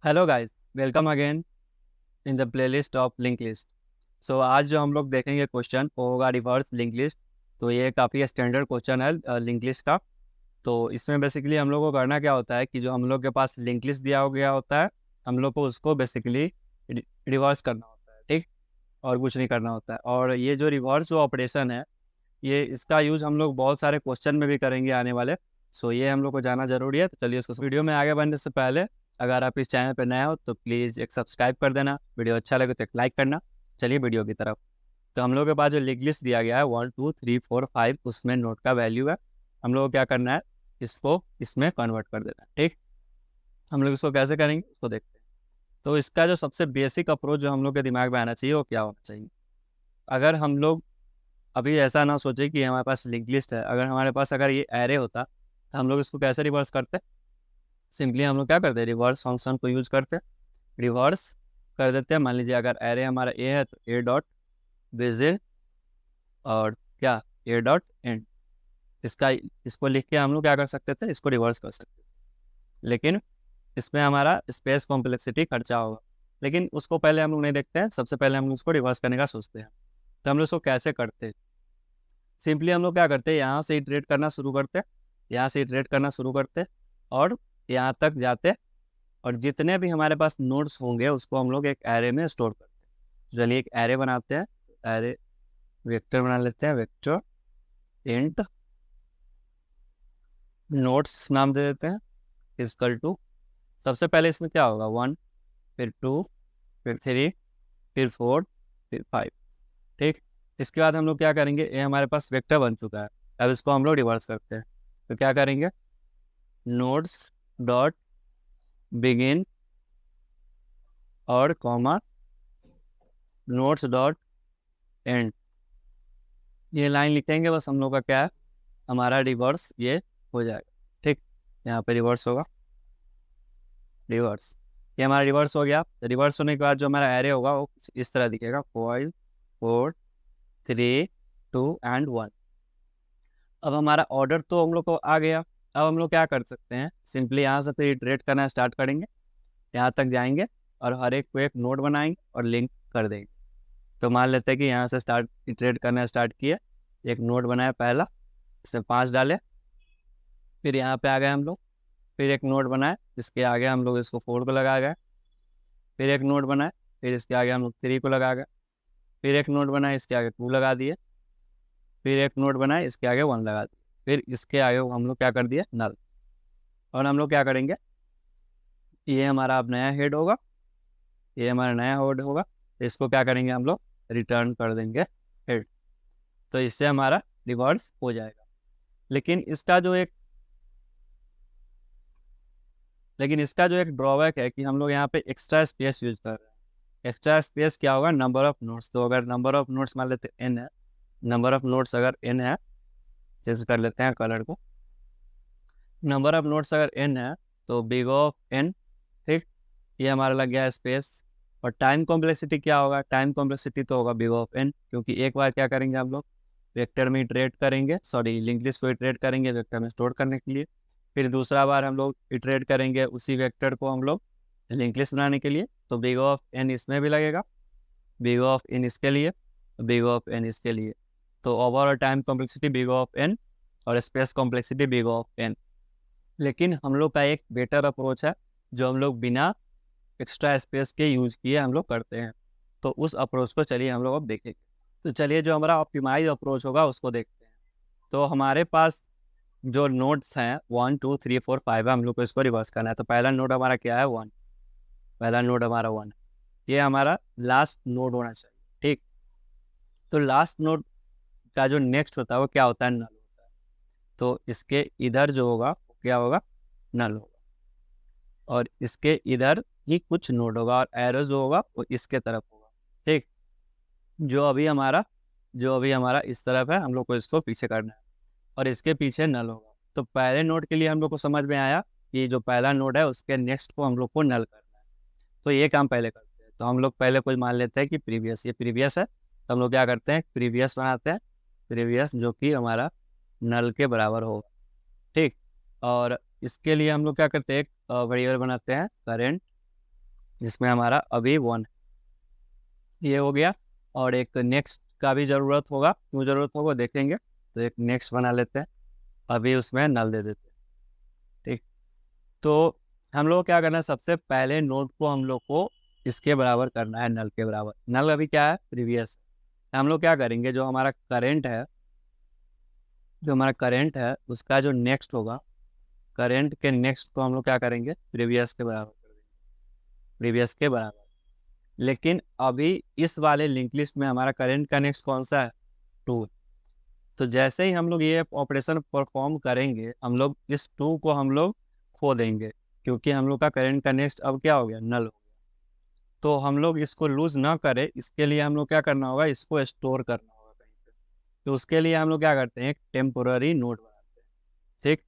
Hello guys, welcome again in the playlist of link list. So आज जो हम लोग देखेंगे क्वेश्चन वो होगा रिवर्स लिंक लिस्ट। तो ये काफ़ी स्टैंडर्ड क्वेश्चन है लिंक लिस्ट का। तो इसमें बेसिकली हम लोग को करना क्या होता है कि जो हम लोग के पास लिंक लिस्ट दिया हो गया होता है, हम लोग को उसको बेसिकली रिवर्स करना होता है, ठीक। और कुछ नहीं करना होता है। और ये जो रिवर्स जो ऑपरेशन है, ये इसका यूज़ हम लोग बहुत सारे क्वेश्चन में भी करेंगे आने वाले। सो ये हम लोग को जाना जरूरी है। तो चलिए उसको वीडियो में आगे बढ़ने से पहले अगर आप इस चैनल पर नए हो तो प्लीज़ एक सब्सक्राइब कर देना, वीडियो अच्छा लगे तो एक लाइक करना। चलिए वीडियो की तरफ। तो हम लोग के पास जो लिंक लिस्ट दिया गया है 1 2 3 4 5, उसमें नोट का वैल्यू है। हम लोग को क्या करना है, इसको इसमें कन्वर्ट कर देना है, ठीक। हम लोग इसको कैसे करेंगे उसको देखते हैं। तो इसका जो सबसे बेसिक अप्रोच जो हम लोग के दिमाग में आना चाहिए वो क्या होना चाहिए। अगर हम लोग अभी ऐसा ना सोचे कि हमारे पास लिंक लिस्ट है, अगर हमारे पास अगर ये एरे होता तो हम लोग इसको कैसे रिवर्स करते। सिंपली हम लोग क्या करते हैं, रिवर्स फंक्शन को यूज करते हैं। रिवर्स कर देते हैं। मान लीजिए अगर एरे हमारा ए है तो ए डॉट बेसिस और क्या ए डॉट एंड। इसका इसको लिख के हम लोग क्या कर सकते थे, इसको रिवर्स कर सकते थे। लेकिन इसमें हमारा स्पेस कॉम्प्लेक्सिटी खर्चा होगा। लेकिन उसको पहले हम लोग नहीं देखते हैं, सबसे पहले हम लोग उसको रिवर्स करने का सोचते हैं। तो हम लोग उसको कैसे करते हैं, सिंपली हम लोग क्या करते हैं, यहाँ से इटरेट करना शुरू करते हैं। यहाँ से इटरेट करना शुरू करते हैं और यहाँ तक जाते हैं। और जितने भी हमारे पास नोड्स होंगे उसको हम लोग एक एरे में स्टोर करते हैं। चलिए एक एरे बनाते हैं। एरे वेक्टर बना लेते हैं, वेक्टर इंट नोड्स नाम दे देते हैं, इक्वल टू। सबसे पहले इसमें क्या होगा, 1, फिर 2, फिर 3, फिर 4, फिर 5, ठीक। इसके बाद हम लोग क्या करेंगे, ये हमारे पास वेक्टर बन चुका है। अब इसको हम लोग रिवर्स करते हैं। तो क्या करेंगे, नोड्स डॉट बिगिन और कॉमा नोड्स डॉट एंड। ये लाइन लिखेंगे बस, हम लोग का क्या है, हमारा रिवर्स ये हो जाएगा, ठीक। यहाँ पे रिवर्स होगा, रिवर्स। ये हमारा रिवर्स हो गया। तो रिवर्स होने के बाद जो हमारा एरे होगा वो कुछ इस तरह दिखेगा, 5 4 3 2 एंड 1। अब हमारा ऑर्डर तो हम लोग को आ गया। अब हम लोग क्या कर सकते हैं, सिंपली यहाँ से फिर इटरेट करना स्टार्ट करेंगे। यहाँ तक जाएंगे और हर एक को एक नोड बनाएंगे और लिंक कर देंगे। तो मान लेते हैं कि यहाँ से स्टार्ट इटरेट करना स्टार्ट किए, एक नोड बनाया पहला, इसमें 5 डाले। फिर यहाँ पे आ गए हम लोग, फिर एक नोड बनाए, इसके आगे हम लोग इसको 4 को लगा गए। फिर एक नोड बनाए, फिर इसके आगे हम लोग 3 को लगा गए। फिर एक नोड बनाए, इसके आगे 2 लगा दिए। फिर एक नोड बनाए, इसके आगे 1 लगा दिए। फिर इसके आगे हम लोग क्या कर दिए, नल। और हम लोग क्या करेंगे, ये हमारा अब नया हेड होगा, ये हमारा नया हेड होगा। तो इसको क्या करेंगे, हम लोग रिटर्न कर देंगे हेड। तो इससे हमारा रिवर्स हो जाएगा। लेकिन इसका जो एक लेकिन इसका जो एक ड्रॉबैक है कि हम लोग यहाँ पे एक्स्ट्रा स्पेस यूज कर रहे हैं। एक्स्ट्रा स्पेस क्या होगा, नंबर ऑफ नोट्स। तो अगर नंबर ऑफ नोट्स मान लेते हैं n है, नंबर ऑफ नोट्स अगर n है, जैसे कर लेते हैं कलर को, नंबर ऑफ नोट्स अगर n है तो बिग ऑफ n, ठीक। ये हमारा लग गया स्पेस। और टाइम कॉम्प्लेक्सिटी क्या होगा, टाइम कॉम्प्लेक्सिटी तो होगा बिग ऑफ n, क्योंकि एक बार क्या करेंगे हम लोग, वेक्टर में इटरेट करेंगे, सॉरी लिंक लिस्ट को इटरेट करेंगे वेक्टर में स्टोर करने के लिए। फिर दूसरा बार हम लोग इटरेट करेंगे उसी वेक्टर को हम लोग लिंक लिस्ट बनाने के लिए। तो बिग ऑफ n इसमें भी लगेगा, बिग ऑफ n इसके लिए, बिग ऑफ n इसके लिए। तो overall time complexity big of n और space complexity big of n। लेकिन हम लोग का एक बेटर अप्रोच है जो हम लोग बिना एक्स्ट्रा स्पेस के यूज किए हम लोग करते हैं। तो उस अप्रोच को चलिए हम लोग अब देखेंगे। तो चलिए जो हमारा ऑप्टिमाइज अप्रोच होगा उसको देखते हैं। तो हमारे पास जो नोड्स हैं 1 2 3 4 5 है, हम लोग को इसको रिवर्स करना है। तो पहला नोड हमारा क्या है, 1। पहला नोड हमारा 1 है, ये हमारा लास्ट नोड होना चाहिए, ठीक। तो लास्ट नोड का जो नेक्स्ट होता है वो क्या होता है, नल होता है। तो इसके इधर जो होगा वो क्या होगा, नल होगा। और इसके इधर ही कुछ नोड होगा और एरो जो होगा वो इसके तरफ होगा, ठीक। जो अभी हमारा जो अभी हमारा इस तरफ है, हम लोग को इसको पीछे करना है और इसके पीछे नल होगा। तो पहले नोड के लिए हम लोग को समझ में आया कि जो पहला नोड है उसके नेक्स्ट को हम लोग को नल करना है। तो ये काम पहले करते हैं। तो हम लोग पहले कोई मान लेते हैं कि प्रीवियस, ये प्रीवियस है, तो हम लोग क्या करते हैं, प्रीवियस बनाते हैं। प्रीवियस जो कि हमारा नल के बराबर होगा, ठीक। और इसके लिए हम लोग क्या करते हैं, एक वेरिएबल बनाते हैं करेंट जिसमें हमारा अभी 1 ये हो गया। और एक नेक्स्ट का भी ज़रूरत होगा, क्यों ज़रूरत होगा देखेंगे। तो एक नेक्स्ट बना लेते हैं, अभी उसमें नल दे देते हैं। ठीक, तो हम लोग क्या करना है, सबसे पहले नोड को हम लोग को इसके बराबर करना है, नल के बराबर। नल अभी क्या है, प्रीवियस। हम लोग क्या करेंगे, जो हमारा करंट है उसका जो नेक्स्ट होगा, करंट के नेक्स्ट को हम लोग क्या करेंगे, प्रीवियस के बराबर कर देंगे, प्रीवियस के बराबर। लेकिन अभी इस वाले लिंक लिस्ट में हमारा करंट का नेक्स्ट कौन सा है, 2। तो जैसे ही हम लोग ये ऑपरेशन परफॉर्म करेंगे, हम लोग इस 2 को हम लोग खो देंगे, क्योंकि हम लोग का करंट का नेक्स्ट अब क्या हो गया, नल हो गया। तो हम लोग इसको लूज ना करें, इसके लिए हम लोग क्या करना होगा, इसको स्टोर करना होगा कहीं पे। तो उसके लिए हम लोग क्या करते हैं, एक टेम्पोररी नोड बनाते हैं। ठीक,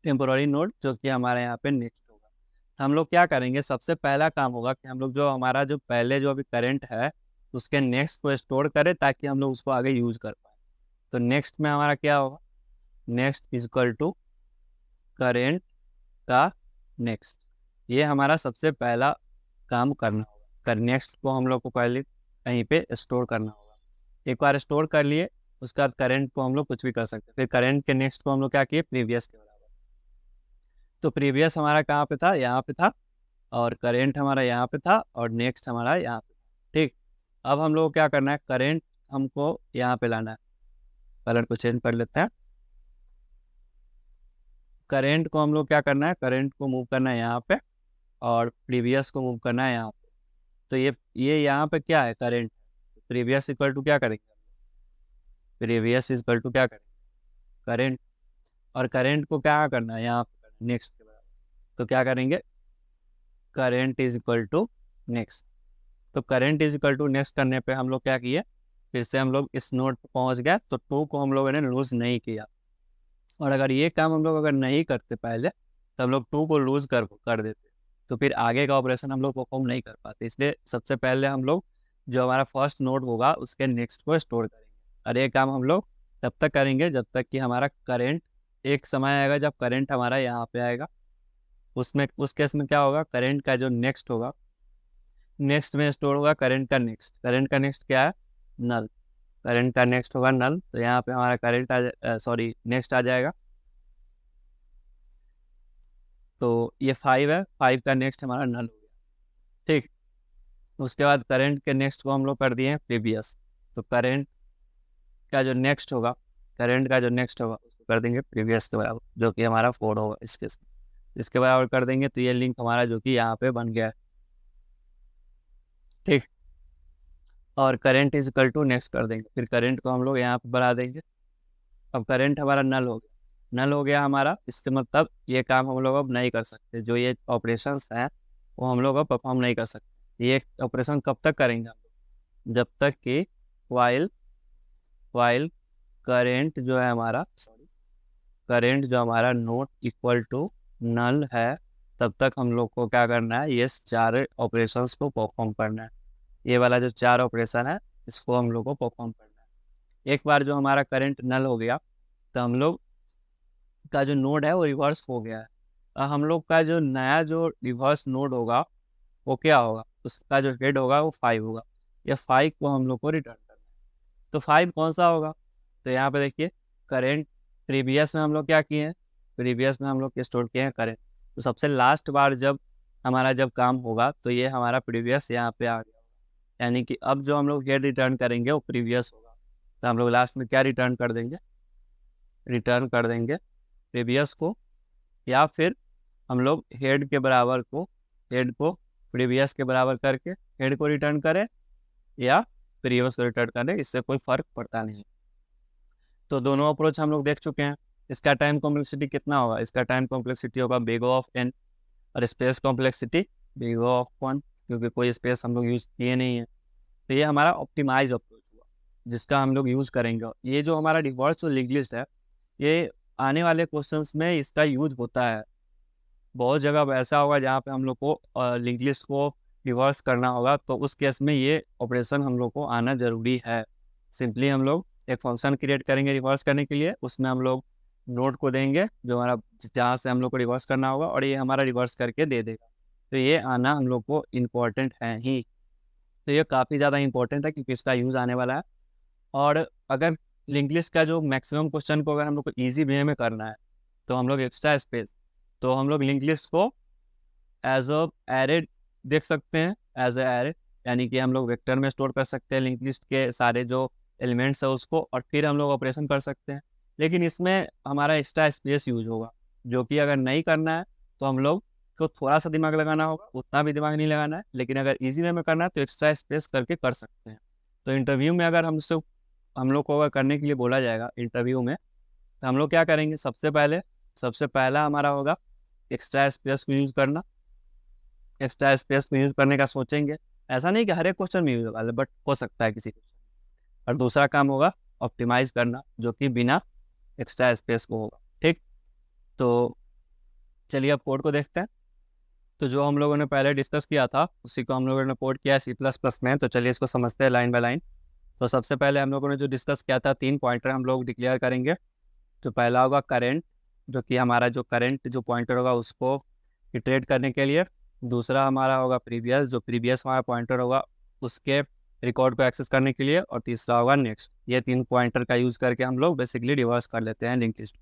टेम्पोररी नोड जो कि हमारे यहाँ पे नेक्स्ट होगा। हम लोग क्या करेंगे, सबसे पहला काम होगा कि हम लोग जो हमारा जो पहले जो अभी करंट है उसके नेक्स्ट को स्टोर करें, ताकि हम लोग उसको आगे यूज कर पाए। तो नेक्स्ट में हमारा क्या होगा, next is equal to current का नेक्स्ट। ये हमारा सबसे पहला काम करना होगा, कर नेक्स्ट को हम लोग को पहले कहीं पे स्टोर करना होगा। एक बार स्टोर कर लिए, उसके बाद करंट को हम लोग कुछ भी कर सकते हैं। फिर करंट के नेक्स्ट को हम लोग क्या किए, प्रीवियस के बराबर। तो प्रीवियस हमारा कहाँ पे था, यहाँ पे था, और करेंट हमारा यहाँ पे था, और नेक्स्ट हमारा यहाँ पे था। ठीक, अब हम लोग क्या करना है, करेंट हमको यहाँ पे लाना है। कलर को चेंज कर लेते हैं। करेंट को हम लोग क्या करना है, करेंट को मूव करना है यहाँ पे, और प्रीवियस को मूव करना है यहाँ पे। तो ये यहाँ पे क्या है, करेंट। प्रीवियस इक्वल टू क्या करेंगे, प्रीवियस इक्वल टू क्या करेंगे, करेंट। और करेंट को क्या करना है, यहाँ पे नेक्स्ट के बराबर। तो क्या करेंगे, current is equal to next. तो current is equal to next करने पे हम लोग क्या किए, फिर से हम लोग इस नोड पे पहुंच गए। तो 2 को हम लोगों ने लूज नहीं किया। और अगर ये काम हम लोग अगर नहीं करते पहले, तो हम लोग 2 को लूज कर देते, तो फिर आगे का ऑपरेशन हम लोग परफॉर्म नहीं कर पाते। इसलिए सबसे पहले हम लोग जो हमारा फर्स्ट नोड होगा उसके नेक्स्ट को स्टोर करेंगे। और ये काम हम लोग तब तक करेंगे जब तक कि हमारा करेंट, एक समय आएगा जब करंट हमारा यहाँ पे आएगा, उसमें उस केस में क्या होगा, करंट का जो नेक्स्ट होगा, नेक्स्ट में स्टोर होगा करंट का नेक्स्ट। करंट का नेक्स्ट क्या है, नल। करंट का नेक्स्ट होगा नल। तो यहाँ पे हमारा करंट नेक्स्ट आ जाएगा। तो ये 5 है, 5 का नेक्स्ट हमारा नल हो गया। ठीक, उसके बाद करंट के नेक्स्ट को हम लोग कर दिए हैं प्रीवियस। तो करंट का जो नेक्स्ट होगा, करंट का जो नेक्स्ट होगा उसको कर देंगे प्रीवियस के बराबर, जो कि हमारा 4 होगा इसके बराबर कर देंगे। तो ये लिंक हमारा जो कि यहाँ पे बन गया है। ठीक, और current is equal to next कर देंगे, फिर करंट को हम लोग यहाँ पे बढ़ा देंगे। अब करंट हमारा नल हो गया, नल हो गया हमारा। इसके मतलब ये काम हम लोग अब नहीं कर सकते, जो ये ऑपरेशंस हैं वो हम लोग अब परफॉर्म नहीं कर सकते। ये ऑपरेशन कब तक करेंगे हम लोग, जब तक कि वाइल वाइल करेंट जो है हमारा, करंट जो हमारा नॉट इक्वल टू नल है, तब तक हम लोग को क्या करना है, ये 4 ऑपरेशंस को परफॉर्म करना है। ये वाला जो 4 ऑपरेशन है इसको हम लोग को परफॉर्म करना है। एक बार जो हमारा करंट नल हो गया, तो हम लोग का जो नोड है वो रिवर्स हो गया है। हम लोग का जो नया जो रिवर्स नोड होगा वो क्या होगा, उसका जो हेड होगा वो 5 होगा। ये 5 को हम लोग को रिटर्न करना है। तो 5 कौन सा होगा, तो यहाँ पे देखिए, करेंट। प्रीवियस में हम लोग क्या किए हैं, प्रीवियस में हम लोग स्टोर किए हैं करेंट। तो सबसे लास्ट बार जब हमारा जब काम होगा, तो ये हमारा प्रीवियस यहाँ पे आ गया, यानी कि अब जो हम लोग हेड रिटर्न करेंगे वो प्रीवियस होगा। तो हम लोग लास्ट में क्या रिटर्न कर देंगे, रिटर्न कर देंगे प्रीवियस को, या फिर हम लोग हेड को प्रीवियस के बराबर करके हेड को रिटर्न करें, या प्रीवियस को रिटर्न करें, इससे कोई फर्क पड़ता नहीं। तो दोनों अप्रोच हम लोग देख चुके हैं। इसका टाइम कॉम्प्लेक्सिटी कितना होगा, इसका टाइम कॉम्प्लेक्सिटी होगा बिग ऑफ n, और स्पेस कॉम्प्लेक्सिटी बिग ऑफ 1, क्योंकि कोई स्पेस हम लोग यूज़ किए नहीं है। तो ये हमारा ऑप्टिमाइज अप्रोच हुआ, जिसका हम लोग यूज़ करेंगे। ये जो हमारा रिवर्स जो लिंक लिस्ट है, ये आने वाले क्वेश्चंस में इसका यूज होता है। बहुत जगह ऐसा होगा जहाँ पे हम लोग को लिंक लिस्ट को रिवर्स करना होगा, तो उस केस में ये ऑपरेशन हम लोग को आना ज़रूरी है। सिंपली हम लोग एक फंक्शन क्रिएट करेंगे रिवर्स करने के लिए, उसमें हम लोग नोड को देंगे जो हमारा, जहाँ से हम लोग को रिवर्स करना होगा, और ये हमारा रिवर्स करके दे देगा। तो ये आना हम लोग को इम्पोर्टेंट है ही। तो ये काफ़ी ज़्यादा इंपॉर्टेंट है क्योंकि इसका यूज़ आने वाला है। और अगर लिंक लिस्ट का जो मैक्सिमम क्वेश्चन को अगर हम लोग को ईजी वे में करना है तो हम लोग एक्स्ट्रा स्पेस, तो हम लोग लिंक लिस्ट को एज अ एरे देख सकते हैं, एज अ एरे, यानी कि हम लोग वेक्टर में स्टोर कर सकते हैं लिंक लिस्ट के सारे जो एलिमेंट्स है उसको, और फिर हम लोग ऑपरेशन कर सकते हैं। लेकिन इसमें हमारा एक्स्ट्रा स्पेस यूज होगा, जो कि अगर नहीं करना है तो हम लोग को थोड़ा सा दिमाग लगाना होगा, उतना भी दिमाग नहीं लगाना है। लेकिन अगर इजी वे में करना है तो एक्स्ट्रा स्पेस करके कर सकते हैं। तो इंटरव्यू में अगर हमसे हम लोग को अगर करने के लिए बोला जाएगा इंटरव्यू में, तो हम लोग क्या करेंगे, सबसे पहला हमारा होगा एक्स्ट्रा स्पेस को यूज़ करना। एक्स्ट्रा स्पेस को यूज़ करने का सोचेंगे, ऐसा नहीं कि हर एक क्वेश्चन में यूज होगा, बट हो सकता है किसी क्वेश्चन। और दूसरा काम होगा ऑप्टिमाइज करना, जो कि बिना एक्स्ट्रा स्पेस को होगा। ठीक, तो चलिए अब कोड को देखते हैं। तो जो हम लोगों ने पहले डिस्कस किया था उसी को हम लोगों ने कोड किया C++ में। तो चलिए इसको समझते हैं लाइन बाय लाइन। तो सबसे पहले हम लोगों ने जो डिस्कस किया था, 3 पॉइंटर हम लोग डिक्लेयर करेंगे। तो पहला होगा करेंट, जो कि हमारा जो करंट जो पॉइंटर होगा उसको इटरेट करने के लिए। दूसरा हमारा होगा प्रीवियस, जो प्रीवियस हमारा पॉइंटर होगा उसके रिकॉर्ड को एक्सेस करने के लिए। और तीसरा होगा नेक्स्ट। ये 3 पॉइंटर का यूज़ करके हम लोग बेसिकली रिवर्स कर लेते हैं लिंक लिस्ट।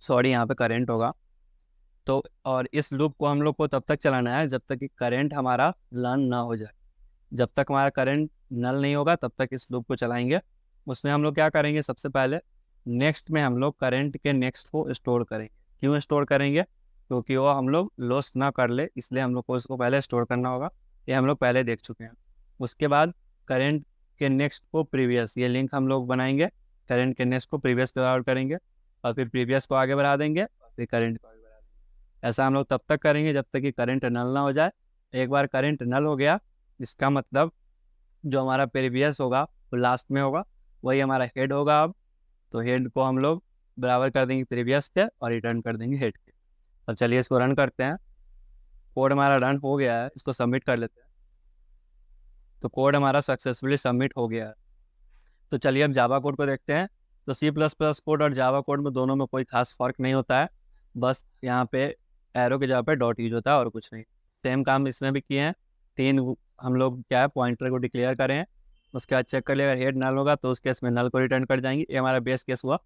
सॉरी, यहाँ पे करेंट होगा। तो और इस लूप को हम लोग को तब तक चलाना है जब तक कि करंट हमारा लर्न ना हो जाए। जब तक हमारा करंट नल नहीं होगा तब तक इस लूप को चलाएंगे। उसमें हम लोग क्या करेंगे, सबसे पहले नेक्स्ट में हम लोग करंट के नेक्स्ट को स्टोर करेंगे। क्यों स्टोर करेंगे, क्योंकि वो हम लोग लॉस ना कर ले, इसलिए हम लोग को इसको पहले स्टोर करना होगा। ये हम लोग पहले देख चुके हैं। उसके बाद करंट के नेक्स्ट को प्रीवियस, ये लिंक हम लोग बनाएंगे। करंट के नेक्स्ट को प्रीवियस के आउट करेंगे, और फिर प्रीवियस को आगे बढ़ा देंगे, और फिर करंट को आगे बढ़ा देंगे। ऐसा हम लोग तब तक करेंगे जब तक कि करंट नल ना हो जाए। एक बार करंट नल हो गया, इसका मतलब जो हमारा प्रीवियस होगा वो लास्ट में होगा, वही हमारा हेड होगा। अब तो हेड को हम लोग बराबर कर देंगे प्रीवियस के और रिटर्न कर देंगे हेड के। अब चलिए इसको रन करते हैं। कोड हमारा रन हो गया है, इसको सबमिट कर लेते हैं। तो कोड हमारा सक्सेसफुली सबमिट हो गया है। तो चलिए अब जावा कोड को देखते हैं। तो C++ कोड और जावा कोड में दोनों में कोई खास फर्क नहीं होता है, बस यहाँ पे एरो की जगह पे डॉट यूज होता है और कुछ नहीं। सेम काम इसमें भी किए हैं। 3 हम लोग क्या है, पॉइंटर को डिक्लेयर करें हैं। उसके बाद चेक कर लिया, अगर हेड नल होगा तो उस केस में नल को रिटर्न कर जाएंगे। ये हमारा बेस केस हुआ।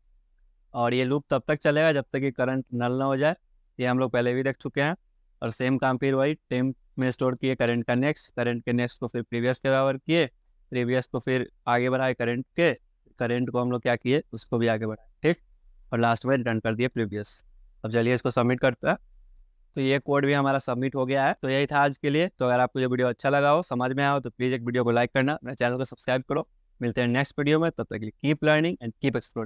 और ये लूप तब तक चलेगा जब तक कि करंट नल ना हो जाए। ये हम लोग पहले भी देख चुके हैं। और सेम काम फिर वही टेम्प में स्टोर किए करंट का नेक्स्ट, करंट के नेक्स्ट को फिर प्रीवियस के बराबर किए, प्रीवियस को फिर आगे बढ़ाए करंट के, करंट को हम लोग क्या किए उसको भी आगे बढ़ाए। ठीक, और लास्ट में रिटर्न कर दिए प्रीवियस। अब चलिए इसको सबमिट करते हैं। तो ये कोड भी हमारा सबमिट हो गया है। तो यही था आज के लिए। तो अगर आपको ये वीडियो अच्छा लगा हो, समझ में आया हो, तो प्लीज़ एक वीडियो को लाइक करना, मेरे चैनल को सब्सक्राइब करो। मिलते हैं नेक्स्ट वीडियो में, तब तक के लिए keep learning and keep exploring.